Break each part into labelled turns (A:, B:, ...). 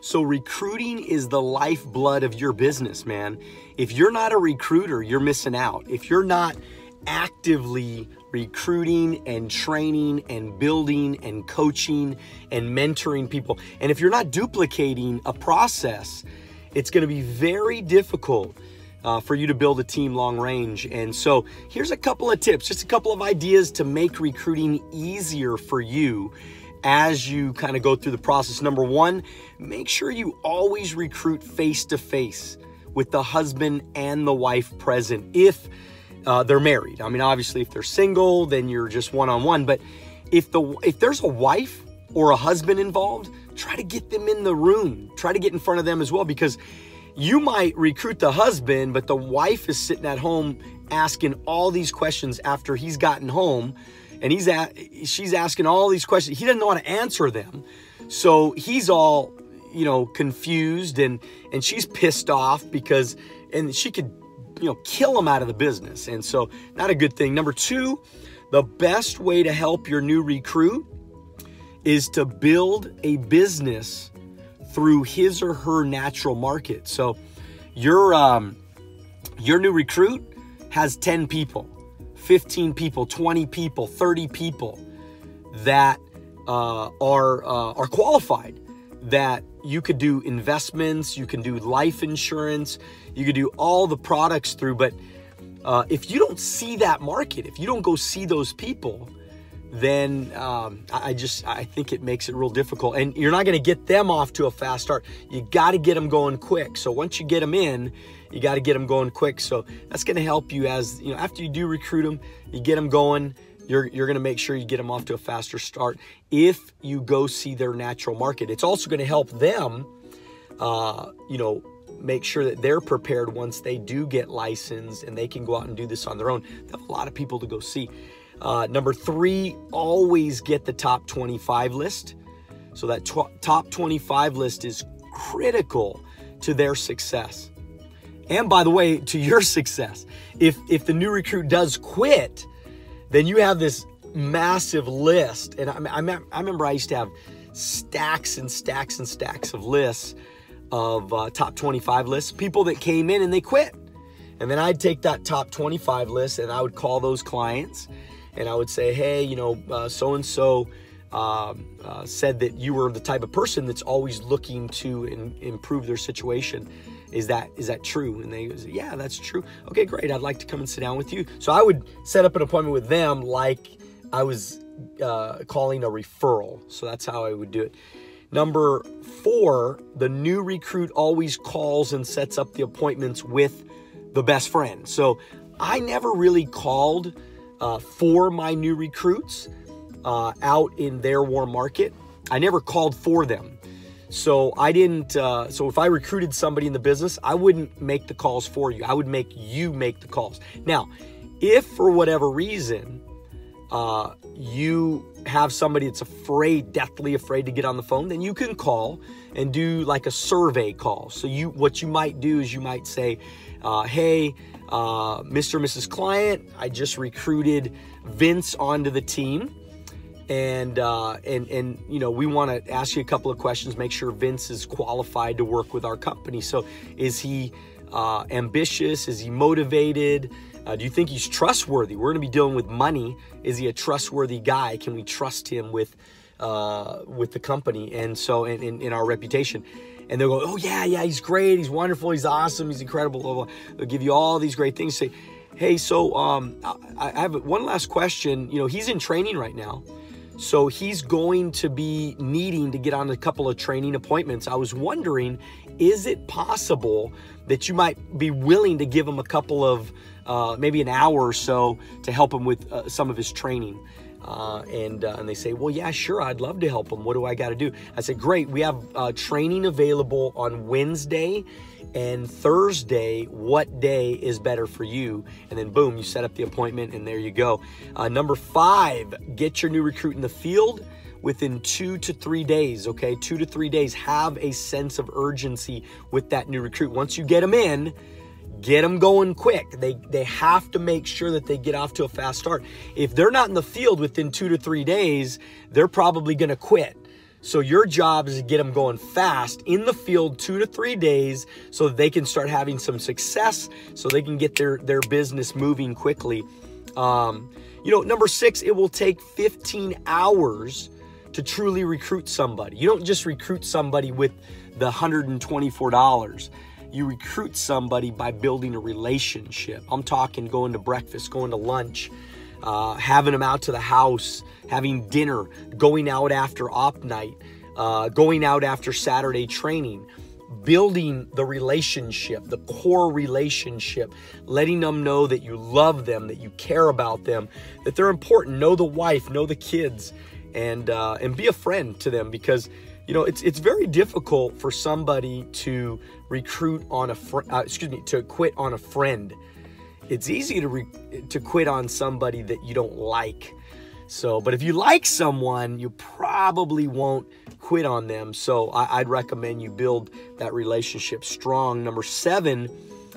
A: So recruiting is the lifeblood of your business, man. If you're not a recruiter, you're missing out. If you're not actively recruiting and training and building and coaching and mentoring people, and if you're not duplicating a process, it's going to be very difficult for you to build a team long range. And so here's a couple of tips, just a couple of ideas to make recruiting easier for you as you kind of go through the process. Number one, make sure you always recruit face-to-face with the husband and the wife present if they're married. I mean, obviously, if they're single, then you're just one-on-one. But if there's a wife or a husband involved, try to get them in the room. Try to get in front of them as well, because you might recruit the husband, but the wife is sitting at home asking all these questions after he's gotten home, and she's asking all these questions. He doesn't know how to answer them. So he's all, confused, and she's pissed off and she could, kill him out of the business. And so not a good thing. Number two, the best way to help your new recruit is to build a business through his or her natural market. So your new recruit has 10 people, 15 people, 20 people, 30 people that are qualified, that you could do investments, you can do life insurance, you could do all the products through. But if you don't see that market, if you don't go see those people, then I think it makes it real difficult. And you're not going to get them off to a fast start. You got to get them going quick. So once you get them in, you got to get them going quick. So that's going to help you as, after you do recruit them, you get them going. You're going to make sure you get them off to a faster start if you go see their natural market. It's also going to help them, make sure that they're prepared once they do get licensed and they can go out and do this on their own. They have a lot of people to go see. Number three, always get the top 25 list. So that top 25 list is critical to their success. And by the way, to your success. If the new recruit does quit, then you have this massive list. And I remember I used to have stacks and stacks and stacks of lists of top 25 lists, people that came in and they quit. And then I'd take that top 25 list and I would call those clients and I would say, hey, so-and-so said that you were the type of person that's always looking to improve their situation. Is that true? And they say, yeah, that's true. Okay, great. I'd like to come and sit down with you. So I would set up an appointment with them like I was calling a referral. So that's how I would do it. Number four, the new recruit always calls and sets up the appointments with the best friend. So I never really called for my new recruits out in their warm market. I never called for them. So I didn't, so if I recruited somebody in the business, I wouldn't make the calls for you. I would make you make the calls. Now, if for whatever reason, you have somebody that's deathly afraid to get on the phone, then you can call and do like a survey call. So what you might do is you might say, hey, Mr. or Mrs. Client, I just recruited Vince onto the team. And we want to ask you a couple of questions, make sure Vince is qualified to work with our company. So is he ambitious? Is he motivated? Do you think he's trustworthy? We're going to be dealing with money. Is he a trustworthy guy? Can we trust him with the company and so in our reputation? And they'll go, oh yeah, he's great. He's wonderful. He's awesome. He's incredible. Blah, blah. They'll give you all these great things. Say, hey, so I have one last question. He's in training right now. So he's going to be needing to get on a couple of training appointments. I was wondering, is it possible that you might be willing to give him a couple of, maybe an hour or so to help him with some of his training? And they say, well, yeah, sure. I'd love to help him. What do I got to do? I said, great. We have training available on Wednesday and Thursday. What day is better for you? And then boom, you set up the appointment and there you go. Number five, get your new recruit in the field within 2 to 3 days, okay? 2 to 3 days. Have a sense of urgency with that new recruit. Once you get them in, get them going quick. They have to make sure that they get off to a fast start. If they're not in the field within 2 to 3 days, they're probably going to quit. So your job is to get them going fast in the field 2 to 3 days so that they can start having some success, so they can get their business moving quickly. Number 6, it will take 15 hours to truly recruit somebody. You don't just recruit somebody with the $124. You recruit somebody by building a relationship. I'm talking going to breakfast, going to lunch, having them out to the house, having dinner, going out after op night, going out after Saturday training, building the relationship, the core relationship, letting them know that you love them, that you care about them, that they're important. Know the wife, know the kids, and be a friend to them, because it's very difficult for somebody to recruit on to quit on a friend. It's easy to quit on somebody that you don't like. So, but if you like someone, you probably won't quit on them. So I'd recommend you build that relationship strong. Number 7,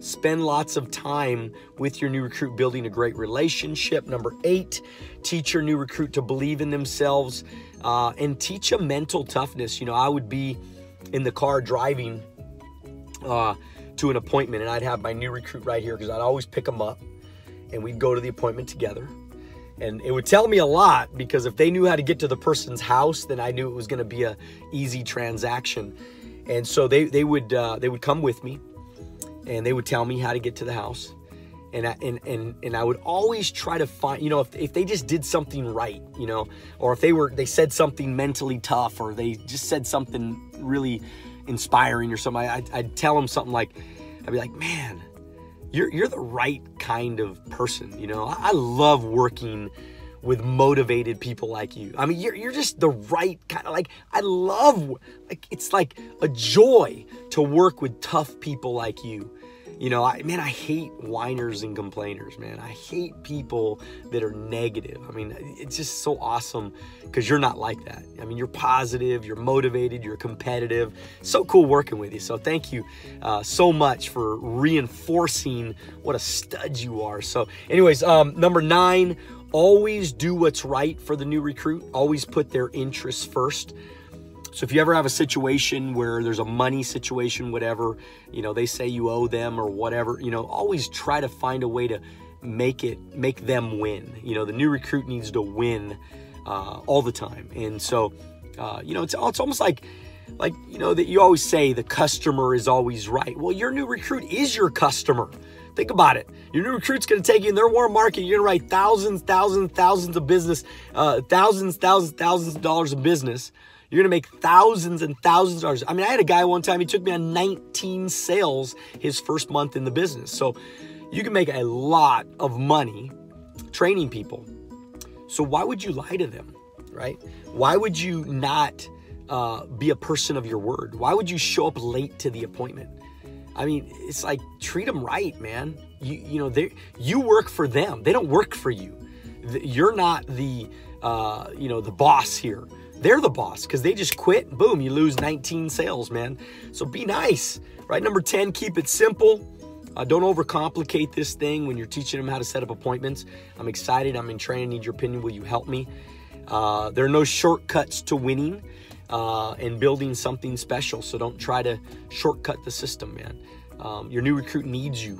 A: spend lots of time with your new recruit building a great relationship. Number 8, teach your new recruit to believe in themselves, and teach them mental toughness. I would be in the car driving to an appointment, and I'd have my new recruit right here, because I'd always pick them up and we'd go to the appointment together. And it would tell me a lot, because if they knew how to get to the person's house, then I knew it was going to be a easy transaction. And so they would come with me, and they would tell me how to get to the house. And I would always try to find, if they just did something right, or if they said something mentally tough, or they just said something really inspiring or something, I'd tell them something like, I'd be like, man, you're the right kind of person. I love working with motivated people like you. I mean, you're just the right kind of, I love, it's like a joy to work with tough people like you. I hate whiners and complainers, man. I hate people that are negative. I mean, it's just so awesome, because you're not like that. I mean, you're positive, you're motivated, you're competitive. So cool working with you. So thank you so much for reinforcing what a stud you are. So anyways, number 9, always do what's right for the new recruit. Always put their interests first. So if you ever have a situation where there's a money situation, whatever, they say you owe them or whatever, always try to find a way to make them win. The new recruit needs to win all the time. And so, it's almost like that you always say the customer is always right. Well, your new recruit is your customer. Think about it. Your new recruit's going to take you in their warm market. You're going to write thousands of business, thousands of dollars of business. You're going to make thousands and thousands of dollars. I mean, I had a guy one time, he took me on 19 sales his first month in the business. So you can make a lot of money training people. So why would you lie to them, right? Why would you not be a person of your word? Why would you show up late to the appointment? I mean, it's like, treat them right, man. You work for them. They don't work for you. You're not the boss here. They're the boss, because they just quit. Boom, you lose 19 sales, man. So be nice, right? Number 10, keep it simple. Don't overcomplicate this thing when you're teaching them how to set up appointments. I'm excited. I'm in training. Need your opinion. Will you help me? There are no shortcuts to winning and building something special. So don't try to shortcut the system, man. Your new recruit needs you.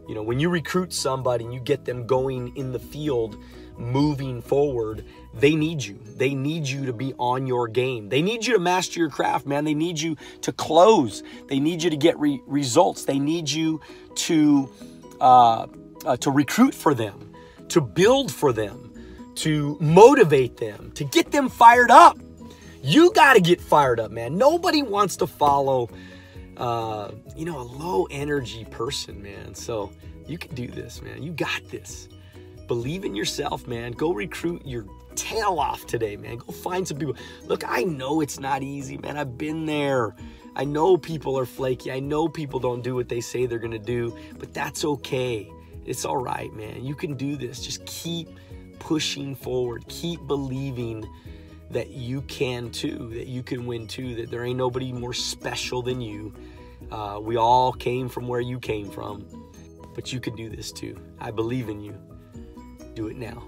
A: When you recruit somebody and you get them going in the field, moving forward, they need you. They need you to be on your game. They need you to master your craft, man. They need you to close. They need you to get results. They need you to recruit for them, to build for them, to motivate them, to get them fired up. You got to get fired up, man. Nobody wants to follow a low energy person, man. So you can do this, man. You got this. Believe in yourself, man. Go recruit your tail off today, man. Go find some people. Look, I know it's not easy, man. I've been there. I know people are flaky. I know people don't do what they say they're going to do, but that's okay. It's all right, man. You can do this. Just keep pushing forward. Keep believing that you can too, that you can win too, that there ain't nobody more special than you. We all came from where you came from, but you can do this too. I believe in you. Do it now.